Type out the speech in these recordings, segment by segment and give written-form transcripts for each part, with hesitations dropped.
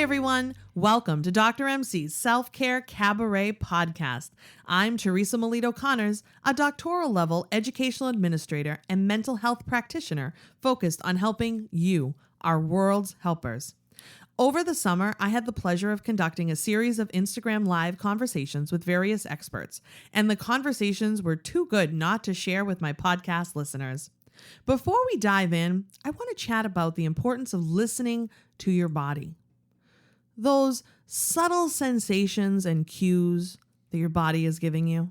everyone. Welcome to Dr. MC's Self-Care Cabaret podcast. I'm Teresa Melito-Conners, a doctoral level educational administrator and mental health practitioner focused on helping you, our world's helpers. Over the summer, I had the pleasure of conducting a series of Instagram Live conversations with various experts, and the conversations were too good not to share with my podcast listeners. Before we dive in, I want to chat about the importance of listening to your body. Those subtle sensations and cues that your body is giving you.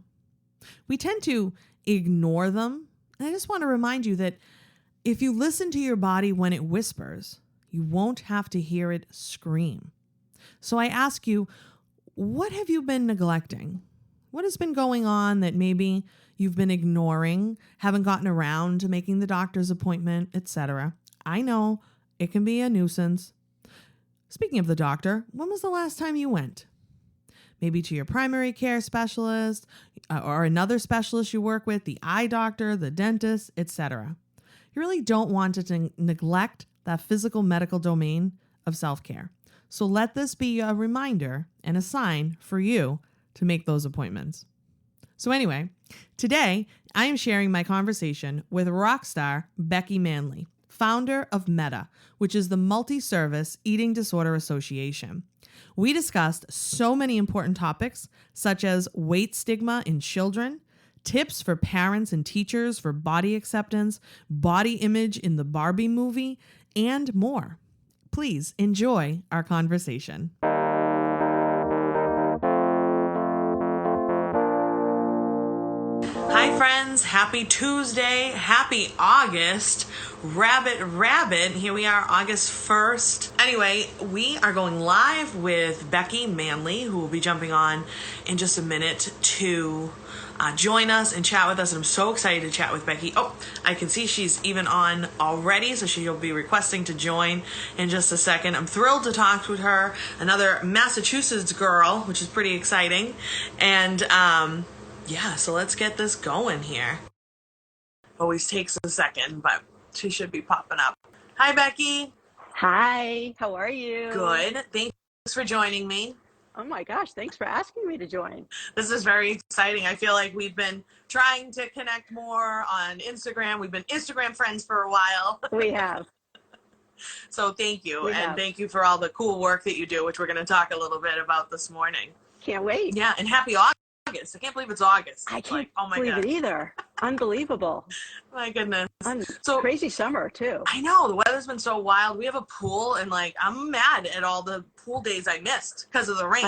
We tend to ignore them, and I just want to remind you that if you listen to your body when it whispers, you won't have to hear it scream. So I ask you, what have you been neglecting? What has been going on that maybe you've been ignoring, haven't gotten around to making the doctor's appointment, etc.? I know it can be a nuisance. Speaking of the doctor, when was the last time you went? Maybe to your primary care specialist or another specialist you work with, the eye doctor, the dentist, etc. You really don't want to neglect that physical medical domain of self-care. So let this be a reminder and a sign for you to make those appointments. So anyway, today I am sharing my conversation with rock star Becky Manley, founder of MEDA, which is the Multi-Service Eating Disorder Association. We discussed so many important topics, such as weight stigma in children, tips for parents and teachers for body acceptance, body image in the Barbie movie, and more. Please enjoy our conversation. Hi friends, happy Tuesday, happy August, rabbit. Here we are, August 1st. Anyway, we are going live with Becky Manley, who will be jumping on in just a minute to join us and chat with us. And I'm so excited to chat with Becky. Oh, I can see she's even on already, so she'll be requesting to join in just a second. I'm thrilled to talk with her, another Massachusetts girl, which is pretty exciting. And yeah, so let's get this going here. Always takes a second, but she should be popping up. Hi, Becky. Hi, how are you? Good. Thanks for joining me. Oh my gosh, thanks for asking me to join. This is very exciting. I feel like we've been trying to connect more on Instagram. We've been Instagram friends for a while. We have. So thank you. Thank you for all the cool work that you do, which we're going to talk a little bit about this morning. Can't wait. Yeah, and happy August. I can't believe it's August. I can't believe it either. Unbelievable. My goodness. So crazy summer too. I know. The weather's been so wild. We have a pool and I'm mad at all the pool days I missed because of the rain.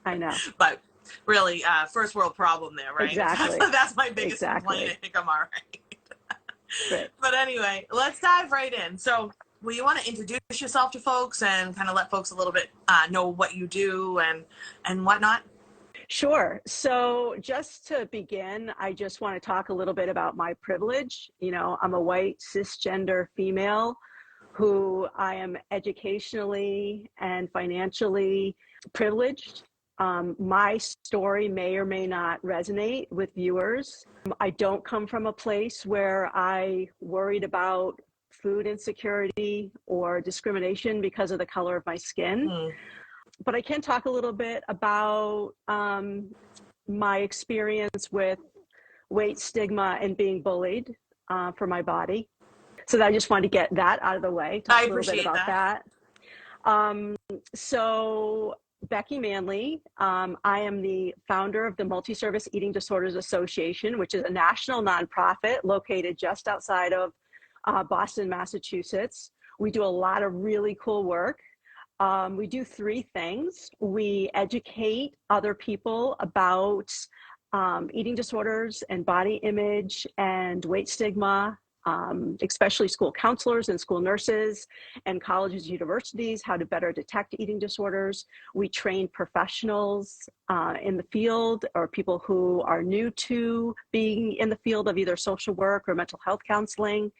I know. But really, first world problem there, right? Exactly. That's my biggest complaint. I think I'm all right. Great. But anyway, let's dive right in. So will you want to introduce yourself to folks and kind of let folks a little bit know what you do and whatnot? Sure. So just to begin, I just want to talk a little bit about my privilege. You know, I'm a white cisgender female who I am educationally and financially privileged. My story may or may not resonate with viewers. I don't come from a place where I worried about food insecurity or discrimination because of the color of my skin. But I can talk a little bit about my experience with weight stigma and being bullied for my body. So I just wanted to get that out of the way. Talk a little bit about that. So Becky Manley, I am the founder of the Multi-Service Eating Disorders Association, which is a national nonprofit located just outside of Boston, Massachusetts. We do a lot of really cool work. We do three things. We educate other people about eating disorders and body image and weight stigma, especially school counselors and school nurses and colleges, universities, how to better detect eating disorders. We train professionals in the field or people who are new to being in the field of either social work or mental health counseling.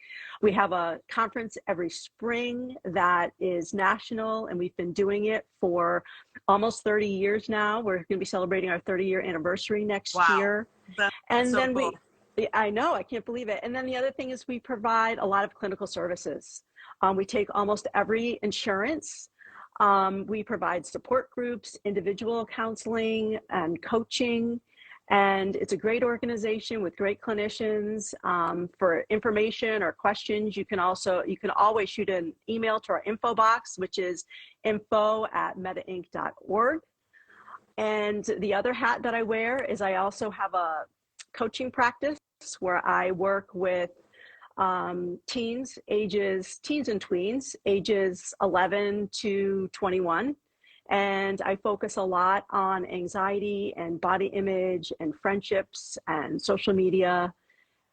We have a conference every spring that is national, and we've been doing it for almost 30 years now. We're going to be celebrating our 30-year anniversary next year. That's so then cool. I know, I can't believe it. And then the other thing is we provide a lot of clinical services. We take almost every insurance We provide support groups, individual counseling, and coaching. And it's a great organization with great clinicians. For information or questions, you can always shoot an email to our info box, which is info@metainc.org. And the other hat that I wear is I also have a coaching practice where I work with teens and tweens, ages 11 to 21. And I focus a lot on anxiety and body image and friendships and social media,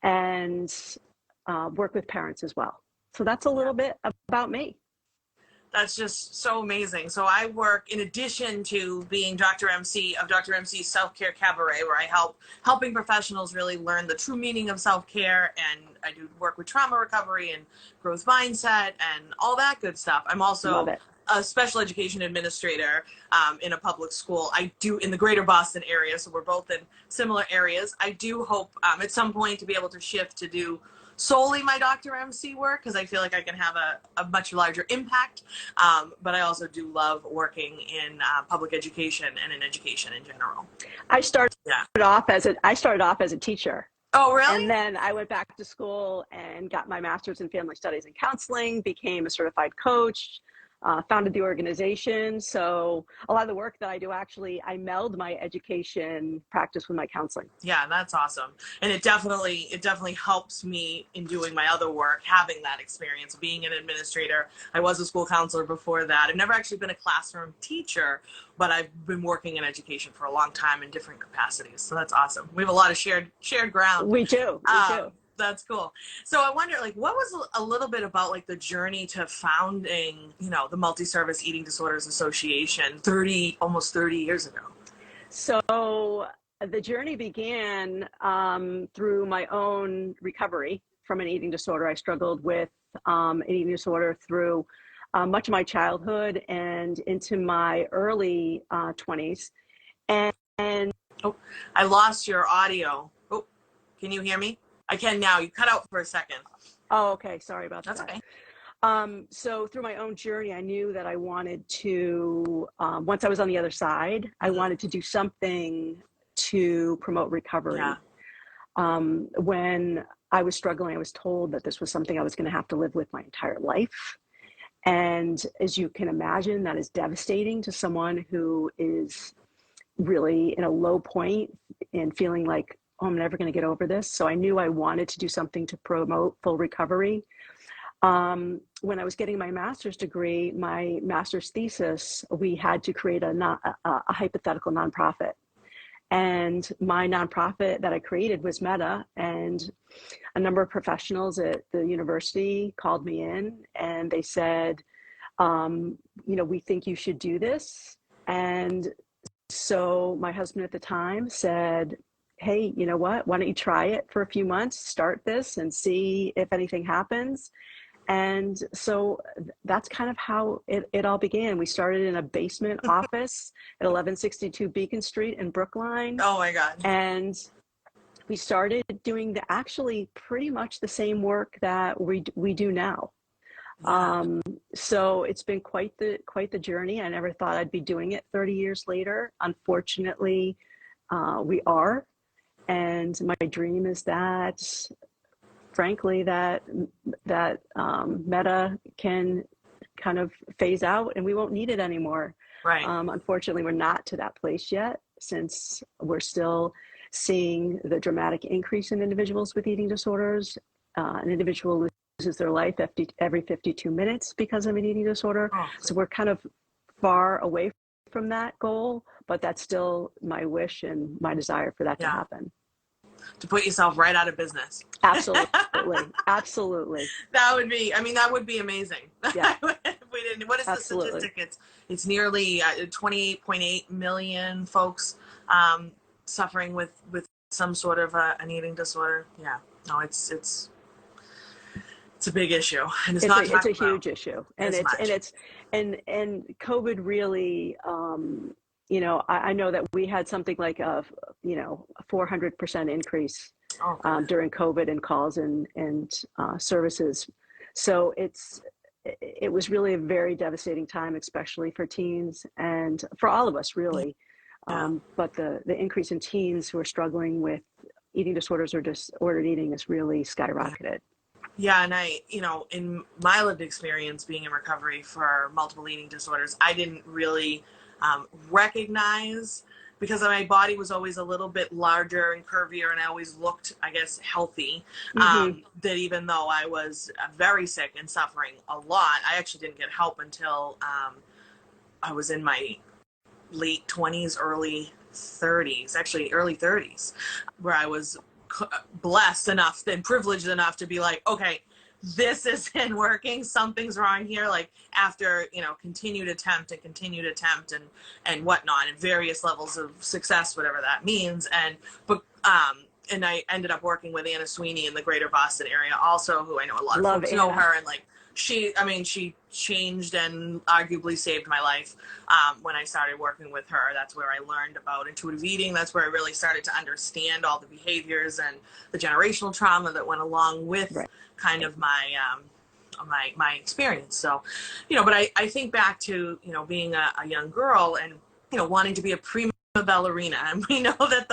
and work with parents as well. So that's a little bit about me. That's just so amazing. So I work, in addition to being Dr. MC of Dr. MC's Self-Care Cabaret, where I helping professionals really learn the true meaning of self-care, and I do work with trauma recovery and growth mindset and all that good stuff. I'm also a special education administrator in a public school. I do in the greater Boston area, so we're both in similar areas. I do hope at some point to be able to shift to do solely my Dr. MC work, because I feel like I can have a much larger impact. But I also do love working in public education and in education in general. I started off as a teacher. Oh, really? And then I went back to school and got my master's in family studies and counseling, became a certified coach, founded the organization. So a lot of the work that I do, actually, I meld my education practice with my counseling. Yeah, that's awesome. And it definitely helps me in doing my other work, having that experience, being an administrator. I was a school counselor before that. I've never actually been a classroom teacher, but I've been working in education for a long time in different capacities. So that's awesome. We have a lot of shared ground. We do. That's cool. So I wonder, like, what was a little bit about, like, the journey to founding, the Multi-Service Eating Disorders Association almost 30 years ago? So the journey began through my own recovery from an eating disorder. I struggled with an eating disorder through much of my childhood and into my early 20s. And oh, I lost your audio. Oh, can you hear me? I can now. You cut out for a second. Oh, okay. Sorry about that. That's okay. So through my own journey, I knew that I wanted to, once I was on the other side, I wanted to do something to promote recovery. Yeah. When I was struggling, I was told that this was something I was going to have to live with my entire life. And as you can imagine, that is devastating to someone who is really in a low point and feeling like, oh, I'm never going to get over this. So I knew I wanted to do something to promote full recovery. When I was getting my master's degree, my master's thesis, we had to create a hypothetical nonprofit. And my nonprofit that I created was Meta, and a number of professionals at the university called me in and they said, we think you should do this. And so my husband at the time said, hey, you know what? Why don't you try it for a few months, start this and see if anything happens. And so that's kind of how it all began. We started in a basement office at 1162 Beacon Street in Brookline. Oh my God. And we started doing actually pretty much the same work that we do now. Yeah. So it's been quite the journey. I never thought I'd be doing it 30 years later. Unfortunately, we are. And my dream is that, frankly, that Meta can kind of phase out and we won't need it anymore. Right. Unfortunately, we're not to that place yet, since we're still seeing the dramatic increase in individuals with eating disorders. An individual loses their life every 52 minutes because of an eating disorder. Oh. So we're kind of far away from that goal, but that's still my wish and my desire for that to happen. To put yourself right out of business. Absolutely. Absolutely. That would be amazing. Yeah. What is the statistic? It's nearly 28.8 million folks suffering with some sort of an eating disorder. Yeah. No, it's a big issue, and it's a huge issue, and and COVID really, I know that we had something like a 400% increase during COVID in calls and services. So it was really a very devastating time, especially for teens and for all of us, really. Yeah. But the increase in teens who are struggling with eating disorders or disordered eating is really skyrocketed. Yeah, and in my lived experience being in recovery for multiple eating disorders, I didn't really recognize, because my body was always a little bit larger and curvier, and I always looked, I guess, healthy, Mm-hmm. that even though I was very sick and suffering a lot, I actually didn't get help until I was in my late 20s, early 30s, actually early 30s, where I was blessed enough and privileged enough to be like, okay, this isn't working. Something's wrong here. Like after, continued attempt and whatnot, and various levels of success, whatever that means. And I ended up working with Anna Sweeney in the greater Boston area also, who I know a lot of Love folks Anna. know her. And like, she changed and arguably saved my life when I started working with her. That's where I learned about intuitive eating. That's where I really started to understand all the behaviors and the generational trauma that went along with Right. kind of my experience. So, but I think back to, being a young girl and, wanting to be a prima ballerina. And we know that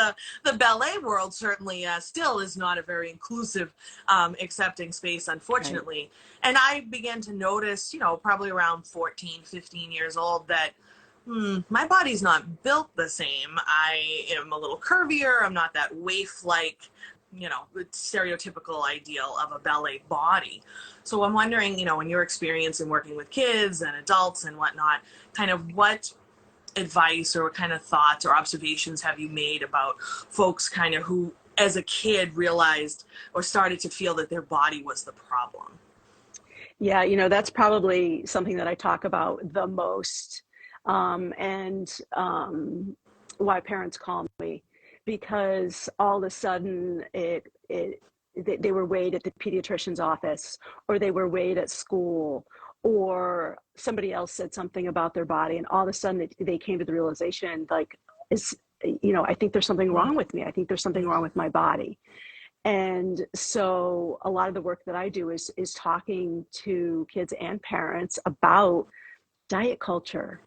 the ballet world certainly still is not a very inclusive, accepting space, unfortunately. Right. And I began to notice, probably around 14, 15 years old, that my body's not built the same. I am a little curvier. I'm not that waif-like, stereotypical ideal of a ballet body. So I'm wondering, in your experience in working with kids and adults and whatnot, kind of what advice or what kind of thoughts or observations have you made about folks kind of who as a kid realized or started to feel that their body was the problem? Yeah, that's probably something that I talk about the most, and why parents call me, because all of a sudden they were weighed at the pediatrician's office, or they were weighed at school, or somebody else said something about their body, and all of a sudden they came to the realization, like, I think there's something wrong with me. I think there's something wrong with my body. And so a lot of the work that I do is talking to kids and parents about diet culture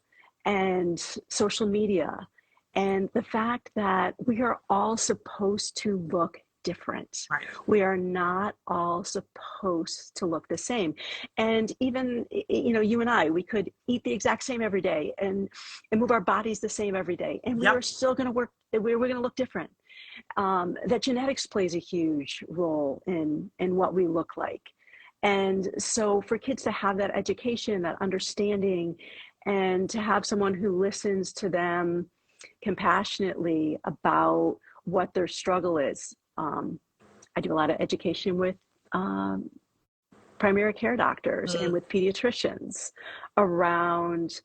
and social media and the fact that we are all supposed to look different. Right. We are not all supposed to look the same. And even, you and I, we could eat the exact same every day and move our bodies the same every day. And we Yep. are still going to work, we're going to look different. That genetics plays a huge role in what we look like. And so for kids to have that education, that understanding, and to have someone who listens to them compassionately about what their struggle is. I do a lot of education with primary care doctors and with pediatricians around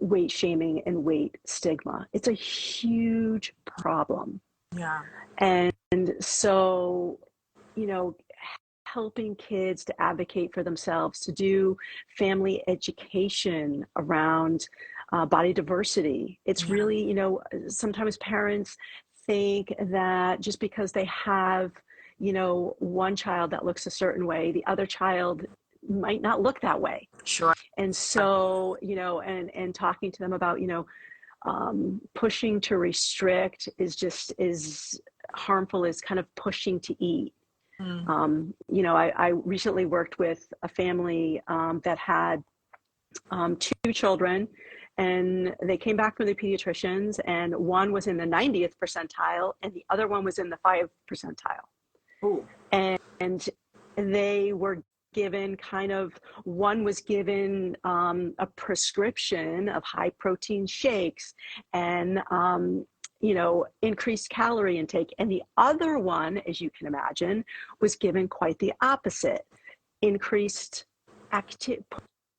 weight shaming and weight stigma. It's a huge problem. Yeah. And so, helping kids to advocate for themselves, to do family education around body diversity. It's really, sometimes parents think that just because they have, one child that looks a certain way, the other child might not look that way. Sure. And so, and talking to them about, pushing to restrict is harmful as kind of pushing to eat. I recently worked with a family that had 2 children, and they came back from the pediatricians, and one was in the 90th percentile and the other one was in the 5th percentile. Ooh. And they were given one was given a prescription of high protein shakes and increased calorie intake, and the other one, as you can imagine, was given quite the opposite: increased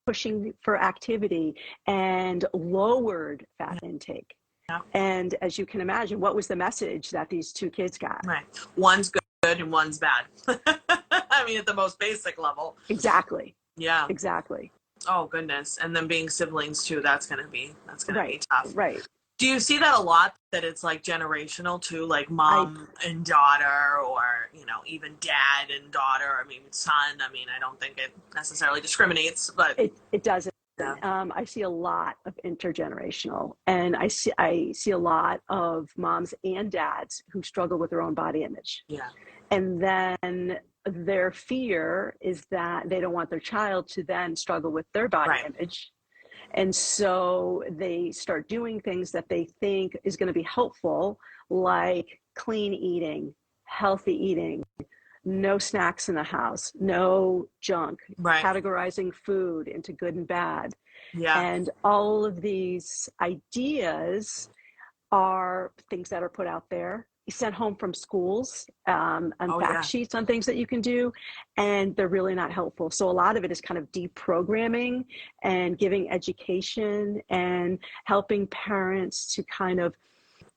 pushing for activity and lowered fat intake. Yeah. And as you can imagine, what was the message that these 2 kids got? Right. One's good and one's bad. I mean, at the most basic level. Exactly. Yeah. Exactly. Oh goodness. And then being siblings too, that's gonna be tough. Right. Do you see that a lot, that it's like generational too, like I mom and daughter, or, even dad and daughter, son? I don't think it necessarily discriminates, but it doesn't. yeah, I see a lot of intergenerational, and I see a lot of moms and dads who struggle with their own body image. yeah, And then their fear is that they don't want their child to then struggle with their body right, image. And so they start doing things that they think is going to be helpful, like clean eating, healthy eating, no snacks in the house, no junk, right, categorizing food into good and bad. yeah, And all of these ideas are things that are put out there, sent home from schools, and oh fact yeah, sheets on things that you can do, and they're really not helpful. So a lot of it is kind of deprogramming and giving education and helping parents to kind of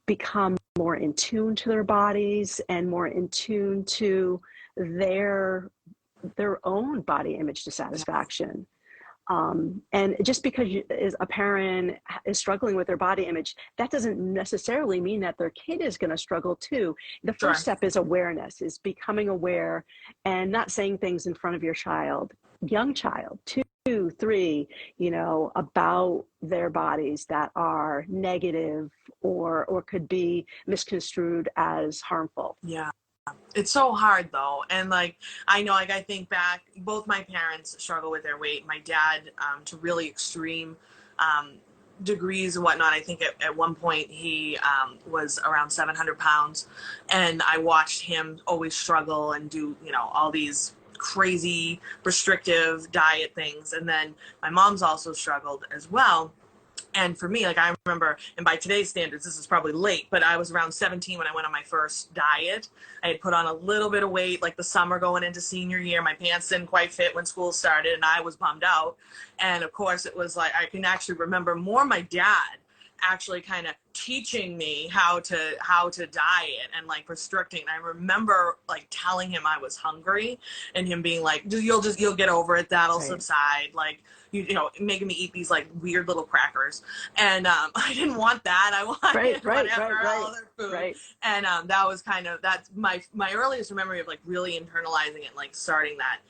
become more in tune to their bodies and more in tune to their their own body image yeah, dissatisfaction. And just because a parent is struggling with their body image, that doesn't necessarily mean that their kid is going to struggle too. The first sure, step is awareness, is becoming aware and not saying things in front of your child, young child, 2, 3, about their bodies that are negative or could be misconstrued as harmful. yeah. It's so hard though. And like, I know, like, I think back, both my parents struggle with their weight. My dad, to really extreme um, degrees and whatnot. I think at one point he was around 700 pounds, and I watched him always struggle and do, all these crazy restrictive diet things. And then my mom's also struggled as well. And for me, like, I remember, and by today's standards, this is probably late, but I was around 17 when I went on my first diet. I had put on a little bit of weight, like the summer going into senior year. My pants didn't quite fit when school started, and I was bummed out. And of course, it was like, I can actually remember more my dad actually kind of teaching me how to diet and like restricting. I remember like telling him I was hungry, and him being like, you'll get over it, that'll Right. subside, like, making me eat these like weird little crackers. And I didn't want that. I wanted whatever other food. Right. And that was that's my earliest memory of like really internalizing it, like starting that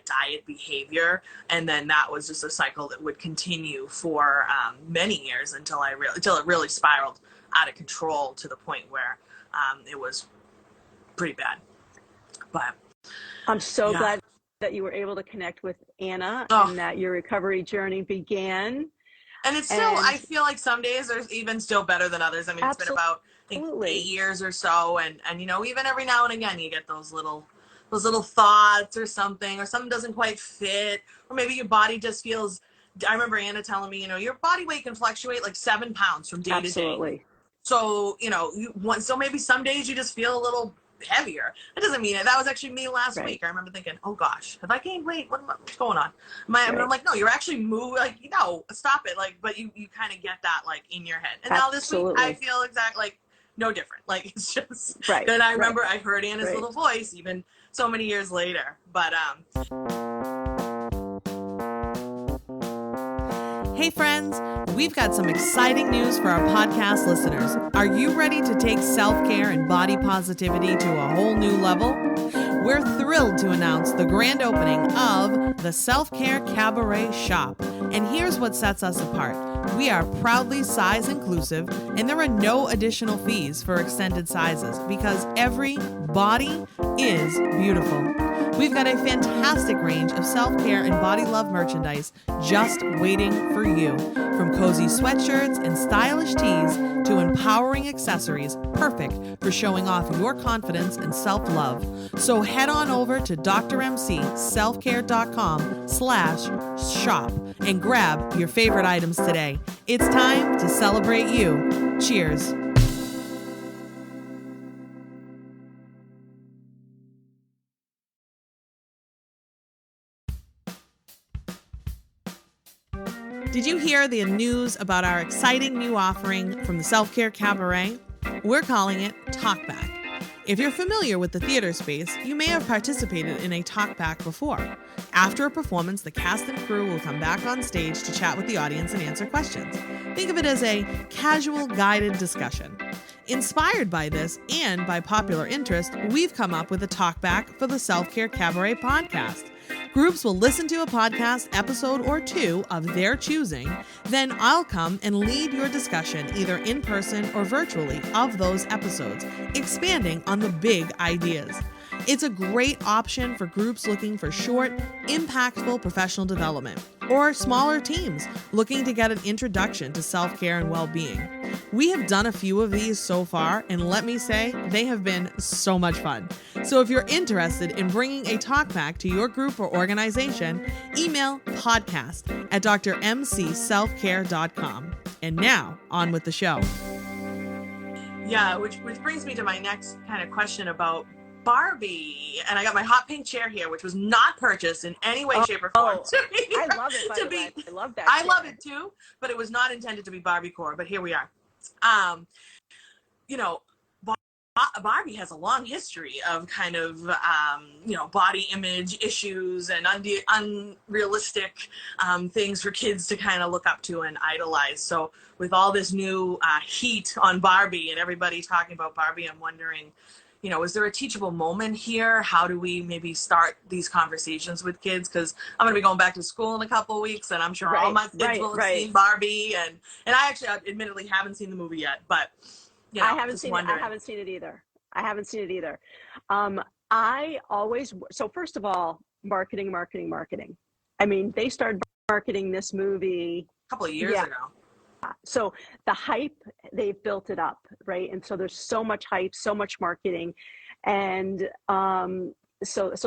diet behavior. And then that was just a cycle that would continue for many years until it really spiraled out of control to the point where it was pretty bad. But I'm so yeah. glad that you were able to connect with Anna Oh, and that your recovery journey began. and it's still, And I feel like some days are even still better than others. It's been about, I think, 8 years or so. And even every now and again, you get those little thoughts or something doesn't quite fit, or maybe your body just feels. I remember Anna telling me, your body weight can fluctuate like 7 pounds from day to day. So, so maybe some days you just feel a little heavier. That doesn't mean it. That was actually me last week. I remember thinking, oh gosh, have I gained weight? What's going on? I'm like, no, you're actually moving. Like, stop it. Like, but you kind of get that like in your head. And now this week I feel exactly like no different. Like, it's just right. Then I remember I heard Anna's little voice even so many years later. But Hey friends, we've got some exciting news for our podcast listeners. Are you ready to take self-care and body positivity to a whole new level? We're thrilled to announce the grand opening of the Self-Care Cabaret Shop. And here's what sets us apart. We are proudly size inclusive, and there are no additional fees for extended sizes because every body is beautiful. We've got a fantastic range of self-care and body love merchandise just waiting for you. From cozy sweatshirts and stylish tees to empowering accessories, perfect for showing off your confidence and self-love. So head on over to drmcselfcare.com/shop and grab your favorite items today. It's time to celebrate you. Cheers. Did you hear the news about our exciting new offering from the Self-Care Cabaret? We're calling it Talkback. If you're familiar with the theater space, you may have participated in a talkback before. After a performance, the cast and crew will come back on stage to chat with the audience and answer questions. Think of it as a casual, guided discussion. Inspired by this and by popular interest, we've come up with a talkback for the Self-Care Cabaret podcast. Groups will listen to a podcast episode or two of their choosing, then I'll come and lead your discussion either in person or virtually of those episodes, expanding on the big ideas. It's a great option for groups looking for short, impactful professional development, or smaller teams looking to get an introduction to self-care and well-being. We have done a few of these so far, and let me say, they have been so much fun. So if you're interested in bringing a talkback to your group or organization, email podcast@drmcselfcare.com. And now, on with the show. Yeah, which brings me to my next kind of question about Barbie. And I got my hot pink chair here, which was not purchased in any way, shape, or form. I love it, by the way. I love that I chair. love it too, but it was not intended to be Barbie core, but here we are. Barbie has a long history of kind of, body image issues and unrealistic things for kids to kind of look up to and idolize. So with all this new heat on Barbie and everybody talking about Barbie, I'm wondering, is there a teachable moment here? How do we maybe start these conversations with kids? Because I'm going to be going back to school in a couple of weeks, and I'm sure all my kids will have seen Barbie. And I actually admittedly haven't seen the movie yet, but I haven't seen it. I haven't seen it either. So first of all, marketing. I mean, they started marketing this movie a couple of years ago. So the hype, they've built it up, right? And so there's so much hype, so much marketing. And so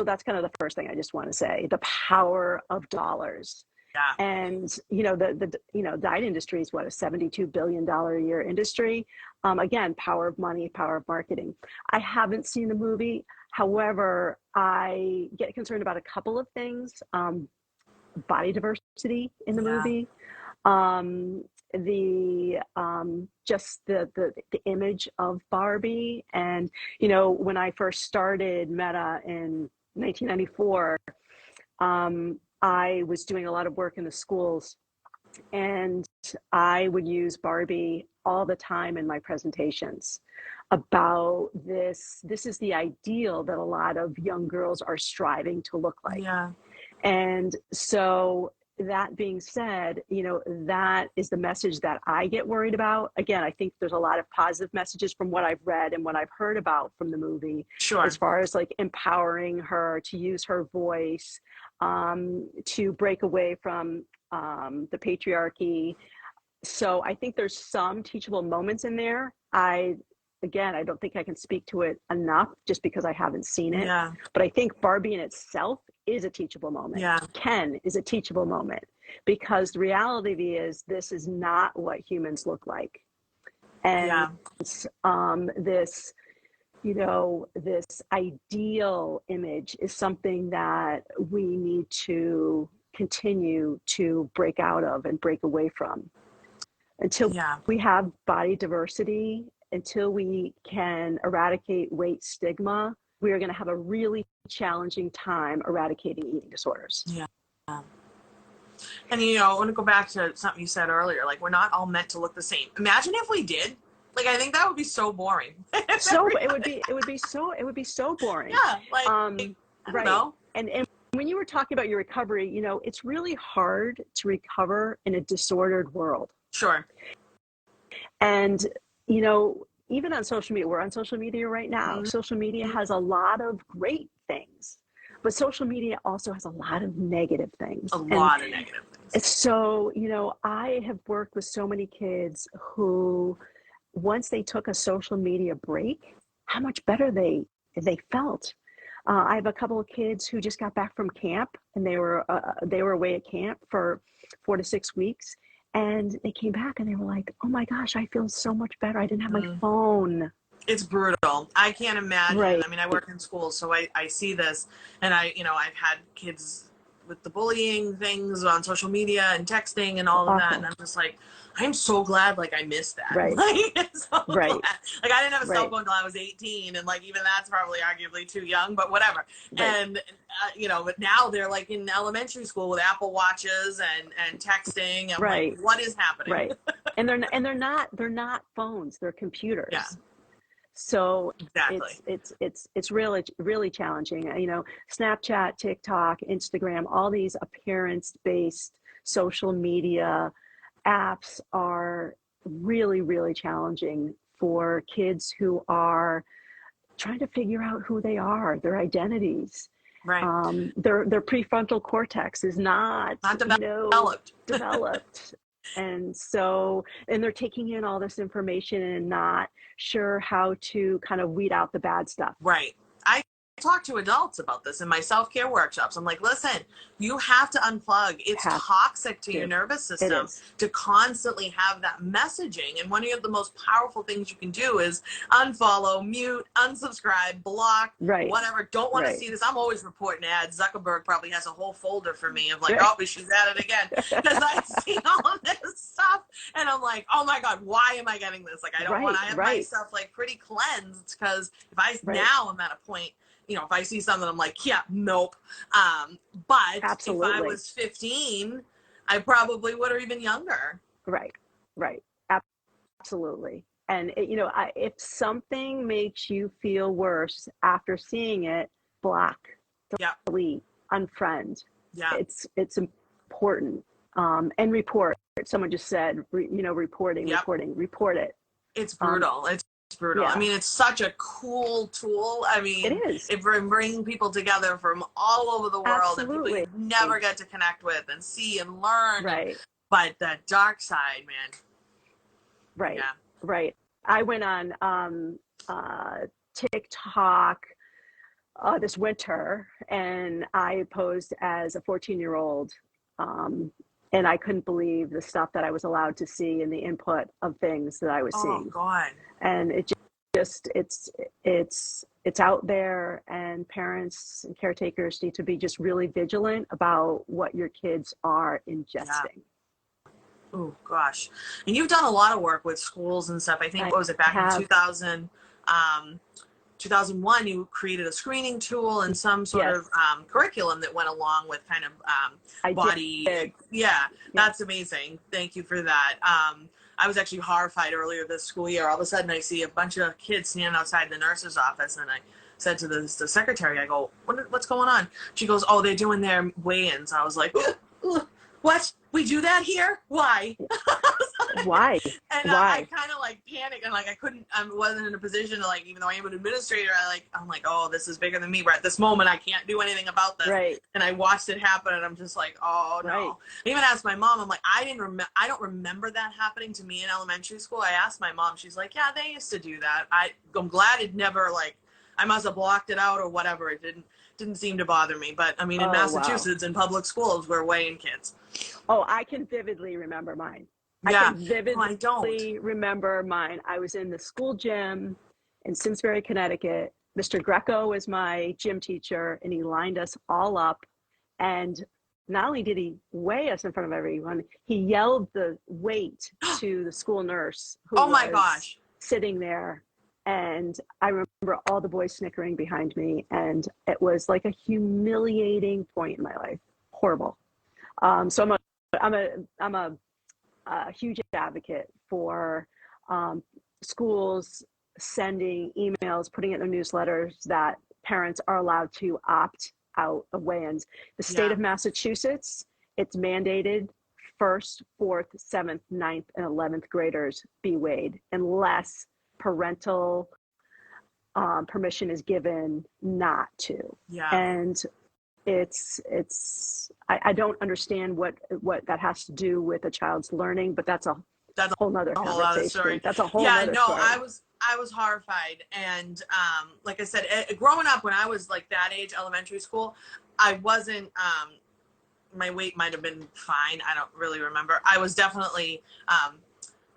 that's kind of the first thing I just want to say, the power of dollars. Yeah. And, the diet industry is what, a $72 billion a year industry. Again, power of money, power of marketing. I haven't seen the movie. However, I get concerned about a couple of things. Body diversity in the movie. Just the image of Barbie. And, when I first started Meta in 1994, I was doing a lot of work in the schools, and I would use Barbie all the time in my presentations about this. This is the ideal that a lot of young girls are striving to look like. Yeah. And so that being said, that is the message that I get worried about. Again, I think there's a lot of positive messages from what I've read and what I've heard about from the movie. Sure. As far as like empowering her to use her voice, to break away from the patriarchy. So I think there's some teachable moments in there. I don't think I can speak to it enough just because I haven't seen it. Yeah. But I think Barbie in itself is a teachable moment. Yeah. Ken is a teachable moment, because the reality is this is not what humans look like. And this ideal image is something that we need to continue to break out of and break away from. Until we have body diversity, until we can eradicate weight stigma, we are going to have a really challenging time eradicating eating disorders. Yeah. And, I want to go back to something you said earlier, like we're not all meant to look the same. Imagine if we did. Like, I think that would be so boring. It would be so boring. Yeah. Like, I don't know. And when you were talking about your recovery, it's really hard to recover in a disordered world. Sure. And, even on social media, we're on social media right now. Mm-hmm. Social media has a lot of great things, but social media also has a lot of negative things. A lot of negative things. So, I have worked with so many kids who, once they took a social media break, how much better they felt. I have a couple of kids who just got back from camp, and they were away at camp for 4 to 6 weeks. And they came back and they were like, oh my gosh, I feel so much better. I didn't have my phone. It's brutal. I can't imagine. Right. I mean, I work in schools, so I see this, and I've had kids with the bullying things on social media and texting and all of that. And I'm just like, I'm so glad, like, I missed that. Right. Like, so Right. glad. Like, I didn't have a cell Right. phone until I was 18, and like even that's probably arguably too young, but whatever. Right. And you know, but now they're like in elementary school with Apple Watches and texting. And Right. like, what is happening? Right. And they're not phones, they're computers. Yeah. So Exactly. it's really challenging. You know, Snapchat, TikTok, Instagram, all these appearance-based social media apps are really, really challenging for kids who are trying to figure out who they are, their identities. Right. Their prefrontal cortex is not developed. And so, and they're taking in all this information and not sure how to kind of weed out the bad stuff. Right. I talk to adults about this in my self-care workshops. I'm like, listen, you have to unplug. It's toxic to your nervous system to constantly have that messaging. And one of the most powerful things you can do is unfollow, mute, unsubscribe, block, whatever. Don't want to see this. I'm always reporting ads. Zuckerberg probably has a whole folder for me of like, oh, she's at it again. Because I see all of this stuff and I'm like, oh my God, why am I getting this? Like, I don't want to have myself like pretty cleansed, because if I now I'm at a point, you know, if I see something, I'm like, yeah, nope. But Absolutely. If I was 15, I probably would, or even younger. Right. Absolutely. And you know, if something makes you feel worse after seeing it, block, delete, unfriend. Yeah. It's important. And report. Someone just said, report it. It's brutal. It's brutal. Yeah. I mean, it's such a cool tool. I mean, it is. It's bringing people together from all over the world. Absolutely. And people you never get to connect with and see and learn. Right. But the dark side, man. Right. Yeah. Right. I went on TikTok this winter, and I posed as a 14-year-old, and I couldn't believe the stuff that I was allowed to see and the input of things that I was seeing. Oh God. And it just it's out there, and parents and caretakers need to be just really vigilant about what your kids are ingesting. Yeah. Oh gosh. And you've done a lot of work with schools and stuff. I think, what was it, back in 2001, you created a screening tool and some sort of curriculum that went along with kind of body. Yeah, that's amazing. Thank you for that. I was actually horrified earlier this school year. All of a sudden, I see a bunch of kids standing outside the nurse's office, and I said to the secretary, I go, what's going on? She goes, oh, they're doing their weigh-ins. I was like, what? We do that here? Why? Why? And I kind of like panicked, and like I wasn't in a position to, like, even though I am an administrator, I'm like, oh, this is bigger than me. Right at this moment, I can't do anything about this. Right. And I watched it happen, and I'm just like, oh no. Right. I even asked my mom. I'm like, I don't remember that happening to me in elementary school. I asked my mom. She's like, yeah, they used to do that. I'm glad it never, like, I must have blocked it out or whatever. It didn't seem to bother me. But I mean, in Massachusetts, in public schools, we're weighing kids. Oh, I can vividly remember mine. I can vividly remember mine. I was in the school gym in Simsbury, Connecticut. Mr. Greco was my gym teacher, and he lined us all up. And not only did he weigh us in front of everyone, he yelled the weight to the school nurse who was sitting there. And I remember all the boys snickering behind me, and it was like a humiliating point in my life. Horrible. So I'm a huge advocate for schools sending emails, putting it in their newsletters that parents are allowed to opt out of weigh-ins. The state of Massachusetts, it's mandated 1st, 4th, 7th, 9th, and 11th graders be weighed unless parental permission is given not to. Yeah. And I don't understand what that has to do with a child's learning, but that's a whole nother conversation. Story. That's a whole other story. I was horrified. And like I said, growing up, when I was like that age, elementary school, I wasn't, my weight might've been fine. I don't really remember. I was definitely,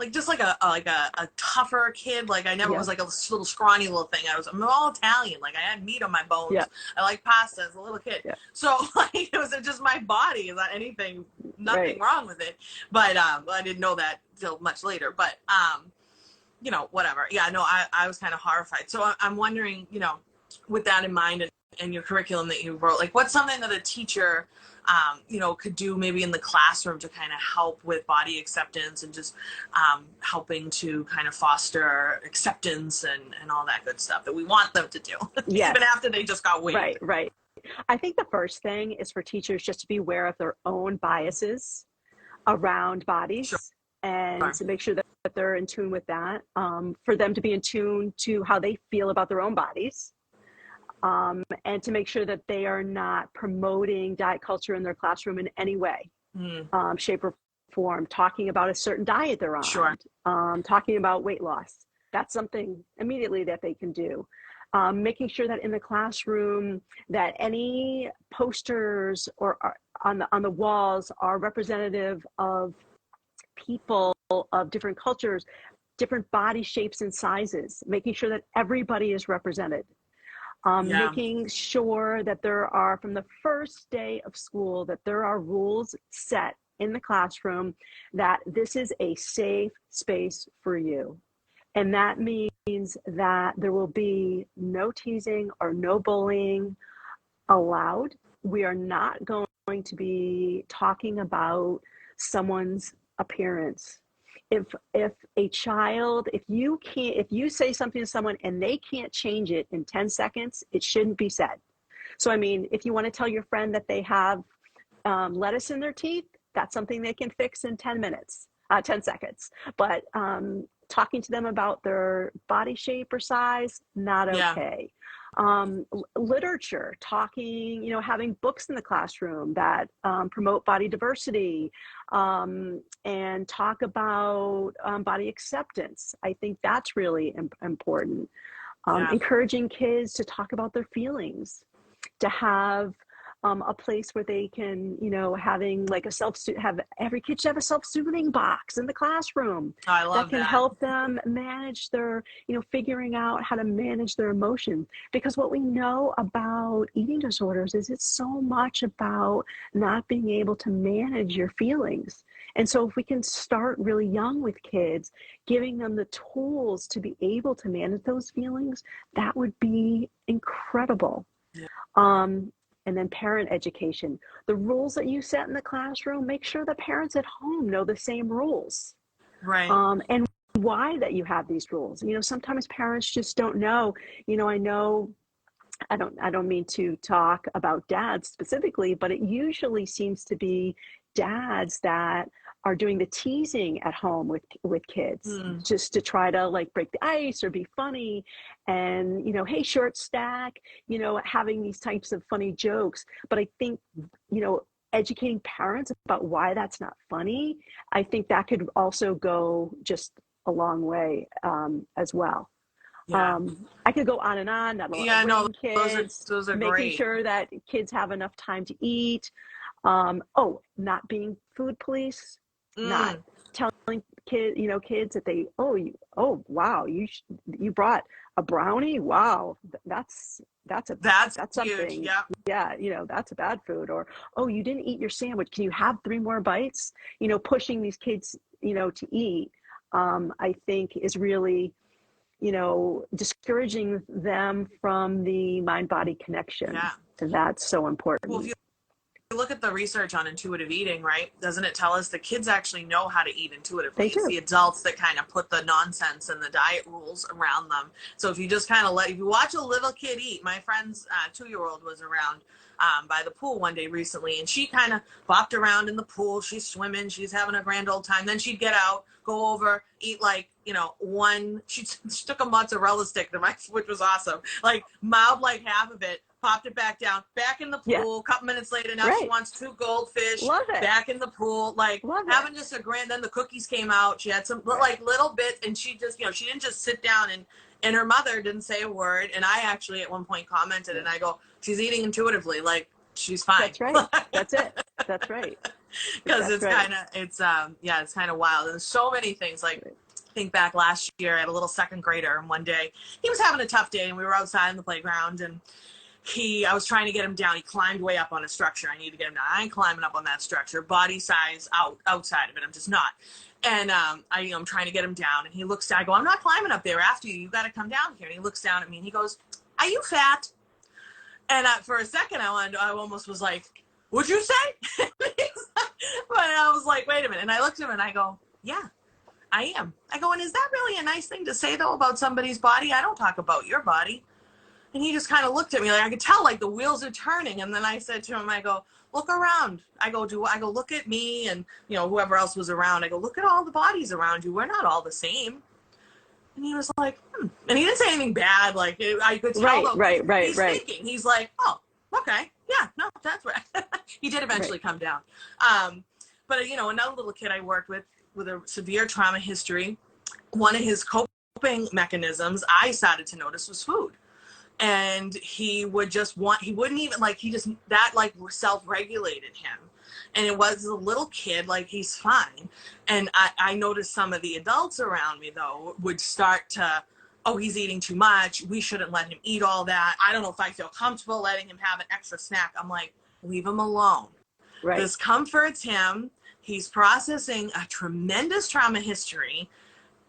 like just like a tougher kid. Like I never Yeah. was like a little scrawny little thing. I'm all Italian. Like I had meat on my bones. Yeah. I like pasta as a little kid. Yeah. So like it was just my body. Is not anything, nothing wrong with it. But I didn't know that till much later. But you know, whatever. Yeah, no, I was kind of horrified. So I'm wondering, you know, with that in mind and your curriculum that you wrote, like what's something that a teacher, you know, could do maybe in the classroom to kind of help with body acceptance and just helping to kind of foster acceptance and all that good stuff that we want them to do, Yes. even after they just got weighed. Right. I think the first thing is for teachers just to be aware of their own biases around bodies. Sure. And to make sure that they're in tune with that, for them to be in tune to how they feel about their own bodies, and to make sure that they are not promoting diet culture in their classroom in any way, shape, or form, talking about a certain diet they're on, Sure. Talking about weight loss. That's something immediately that they can do. Making sure that in the classroom that any posters or on the walls are representative of people of different cultures, different body shapes and sizes, making sure that everybody is represented. Making sure that there are, from the first day of school, that there are rules set in the classroom that this is a safe space for you. And that means that there will be no teasing or no bullying allowed. We are not going to be talking about someone's appearance. If a child, if you say something to someone and they can't change it in 10 seconds, it shouldn't be said. So, I mean, if you want to tell your friend that they have lettuce in their teeth, that's something they can fix in 10 seconds. But talking to them about their body shape or size, not okay. Literature, talking, you know, having books in the classroom that promote body diversity, and talk about body acceptance. I think that's really important. Encouraging kids to talk about their feelings, to have a place where they can, you know, having like have every kid should have a self-soothing box in the classroom. I love that can help them manage their, you know, figuring out how to manage their emotions. Because what we know about eating disorders is it's so much about not being able to manage your feelings. And so if we can start really young with kids, giving them the tools to be able to manage those feelings, that would be incredible. And then parent education. The rules that you set in the classroom, make sure the parents at home know the same rules. Right. And why that you have these rules. You know, sometimes parents just don't know. You know, I don't mean to talk about dads specifically, but it usually seems to be dads that are doing the teasing at home with kids, just to try to like break the ice or be funny, and, you know, hey, short stack, you know, having these types of funny jokes. But I think, you know, educating parents about why that's not funny, I think that could also go just a long way as well. I could go on and on. Kids, those are making great. Sure that kids have enough time to eat. Not being food police, not telling kids that they, wow, you brought a brownie. Wow, that's something. Huge. Yeah, you know, that's a bad food. Or, oh, you didn't eat your sandwich. Can you have 3 more bites? You know, pushing these kids, you know, to eat, I think is really, you know, discouraging them from the mind-body connection. Yeah. And that's so important. Well, if you look at the research on intuitive eating, right? Doesn't it tell us the kids actually know how to eat intuitively? It's the adults that kind of put the nonsense and the diet rules around them. So if you just kind of if you watch a little kid eat, my friend's 2-year-old was around by the pool one day recently, and she kind of bopped around in the pool. She's swimming, she's having a grand old time. Then she'd get out, go over, eat like, you know, she took a mozzarella stick, which was awesome. Like mauled like half of it, popped it back down, back in the pool. A couple minutes later, now she wants 2 goldfish, back in the pool, like having just a grand. Then the cookies came out. She had some like little bits, and she just, you know, she didn't just sit down and her mother didn't say a word. And I actually at one point commented, and I go, she's eating intuitively, like she's fine. That's right. That's it. That's right. because That's right. it's kind of wild. And so many things, like think back last year, I had a little second grader, and one day he was having a tough day, and we were outside in the playground, and I was trying to get him down. He climbed way up on a structure. I need to get him down. I ain't climbing up on that structure, body size outside of it. I'm just not. And I'm trying to get him down, and he looks down. I go, I'm not climbing up there after you. You got to come down here. And he looks down at me, and he goes, are you fat? And for a second, I almost was like, what'd you say? But I was like, wait a minute. And I looked at him, and I go, yeah, I am. I go, and is that really a nice thing to say, though, about somebody's body? I don't talk about your body. And he just kind of looked at me, like I could tell, like the wheels are turning. And then I said to him, I go, look around. I go, look at me and, whoever else was around. I go, look at all the bodies around you. We're not all the same. And he was like, And he didn't say anything bad. Like, I could tell. Right. He's thinking. He's like, oh, okay. Yeah, no, that's right. He did eventually come down. But, another little kid I worked with a severe trauma history, one of his coping mechanisms I started to notice was food. And he wouldn't even, that self-regulated him. And it was a little kid, like he's fine. And I noticed some of the adults around me, though, would start to, oh, he's eating too much. We shouldn't let him eat all that. I don't know if I feel comfortable letting him have an extra snack. I'm like, leave him alone. Right. This comforts him. He's processing a tremendous trauma history.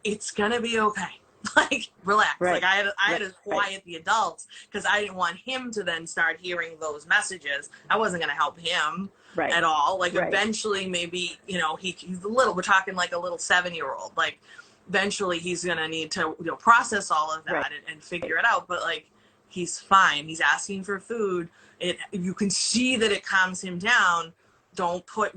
It's going to be okay. Like, relax. Right. Like I had to quiet the adults because I didn't want him to then start hearing those messages. I wasn't going to help him at all. Like eventually maybe, he's a little, we're talking like a little 7-year-old, like eventually he's going to need to process all of that and figure it out. But like, he's fine. He's asking for food. You can see that it calms him down. Don't put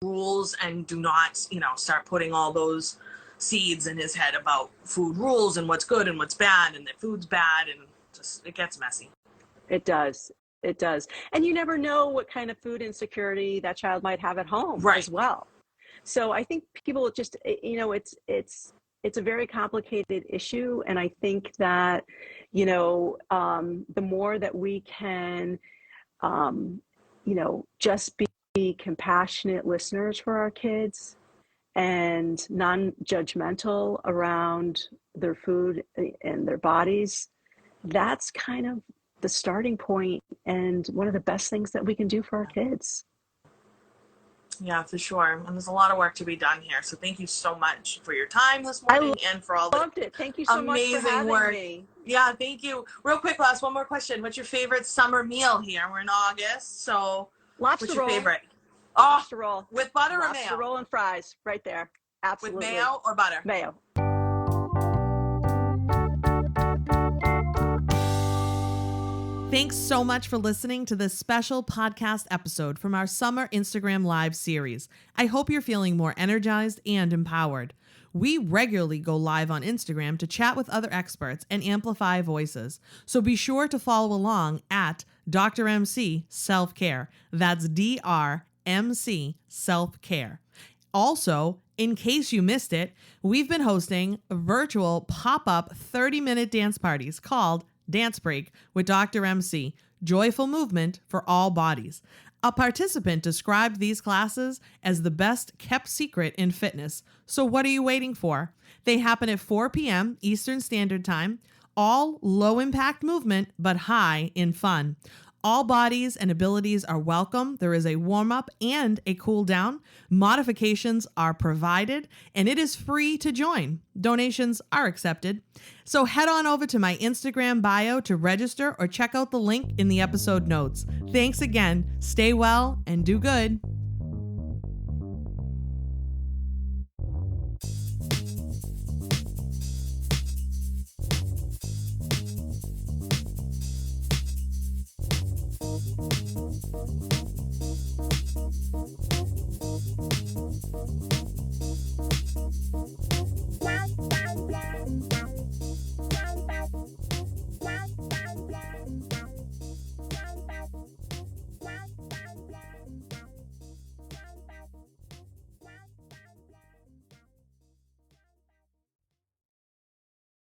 rules and do not, start putting all those seeds in his head about food rules and what's good and what's bad and that food's bad, and just it gets messy. It does. And you never know what kind of food insecurity that child might have at home as well. So I think people just, it's a very complicated issue. And I think that, the more that we can, just be compassionate listeners for our kids and non-judgmental around their food and their bodies, that's kind of the starting point and one of the best things that we can do for our kids. Yeah, for sure. And there's a lot of work to be done here. So thank you so much for your time this morning and for all the loved it. Thank you so much for having me. Yeah, thank you. Real quick, last one more question. What's your favorite summer meal here? We're in August, so lobster what's your roll. Favorite? Lobster roll. With butter or mayo? Lobster roll and fries right there. Absolutely. With mayo or butter? Mayo. Thanks so much for listening to this special podcast episode from our summer Instagram Live series. I hope you're feeling more energized and empowered. We regularly go live on Instagram to chat with other experts and amplify voices. So be sure to follow along at Dr. MC Self-Care. That's DRMC Self-Care. Also, in case you missed it, we've been hosting virtual pop-up 30-minute dance parties called Dance Break with Dr. MC, Joyful Movement for All Bodies. A participant described these classes as the best kept secret in fitness. So what are you waiting for? They happen at 4 p.m. Eastern Standard Time. All low impact movement, but high in fun. All bodies and abilities are welcome. There is a warm-up and a cool-down. Modifications are provided, and it is free to join. Donations are accepted. So head on over to my Instagram bio to register or check out the link in the episode notes. Thanks again. Stay well and do good.